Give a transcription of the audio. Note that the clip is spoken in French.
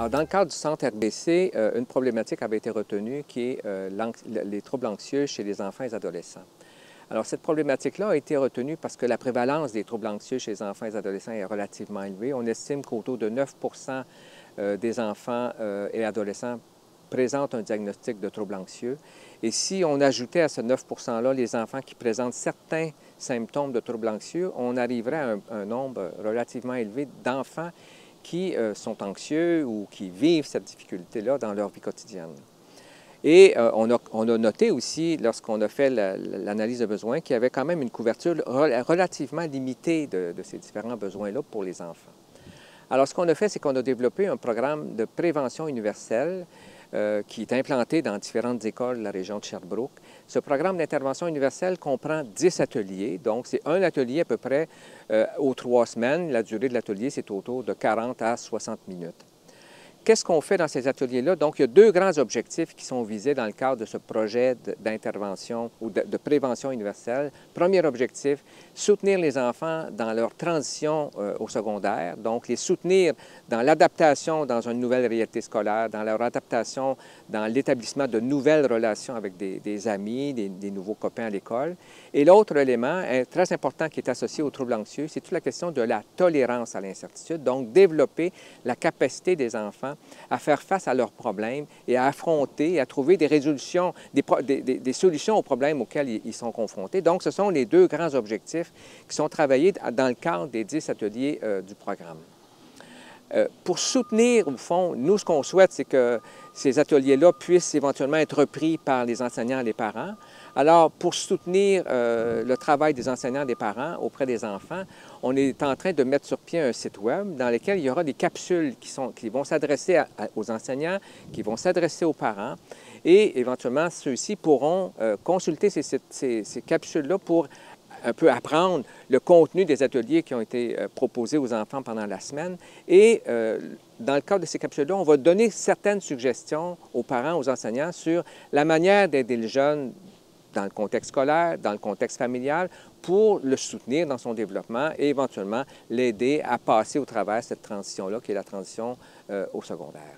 Alors, dans le cadre du centre RBC, une problématique avait été retenue qui est les troubles anxieux chez les enfants et les adolescents. Alors, cette problématique-là a été retenue parce que la prévalence des troubles anxieux chez les enfants et les adolescents est relativement élevée. On estime qu'autour de 9 des enfants et adolescents présentent un diagnostic de troubles anxieux. Et si on ajoutait à ce 9 %-là les enfants qui présentent certains symptômes de troubles anxieux, on arriverait à un nombre relativement élevé d'enfants qui sont anxieux ou qui vivent cette difficulté-là dans leur vie quotidienne. Et on a noté aussi, lorsqu'on a fait l'analyse de besoins, qu'il y avait quand même une couverture relativement limitée de ces différents besoins-là pour les enfants. Alors, ce qu'on a fait, c'est qu'on a développé un programme de prévention universelle qui est implanté dans différentes écoles de la région de Sherbrooke. Ce programme d'intervention universelle comprend 10 ateliers. Donc, c'est un atelier à peu près aux 3 semaines. La durée de l'atelier, c'est autour de 40 à 60 minutes. Qu'est-ce qu'on fait dans ces ateliers-là? Donc, il y a 2 grands objectifs qui sont visés dans le cadre de ce projet d'intervention ou de prévention universelle. Premier objectif, soutenir les enfants dans leur transition au secondaire, donc les soutenir dans l'adaptation dans une nouvelle réalité scolaire, dans leur adaptation dans l'établissement de nouvelles relations avec des amis, des nouveaux copains à l'école. Et l'autre élément très important qui est associé aux troubles anxieux, c'est toute la question de la tolérance à l'incertitude, donc développer la capacité des enfants à faire face à leurs problèmes et à affronter, à trouver des résolutions, des solutions aux problèmes auxquels ils sont confrontés. Donc, ce sont les 2 grands objectifs qui sont travaillés dans le cadre des 10 ateliers du programme. Pour soutenir, au fond, nous, ce qu'on souhaite, c'est que ces ateliers-là puissent éventuellement être repris par les enseignants et les parents. Alors, pour soutenir le travail des enseignants et des parents auprès des enfants, on est en train de mettre sur pied un site web dans lequel il y aura des capsules qui vont s'adresser aux enseignants, qui vont s'adresser aux parents, et éventuellement, ceux-ci pourront consulter ces capsules-là pour un peu apprendre le contenu des ateliers qui ont été proposés aux enfants pendant la semaine. Et dans le cadre de ces capsules-là, on va donner certaines suggestions aux parents, aux enseignants sur la manière d'aider le jeune dans le contexte scolaire, dans le contexte familial, pour le soutenir dans son développement et éventuellement l'aider à passer au travers de cette transition-là, qui est la transition au secondaire.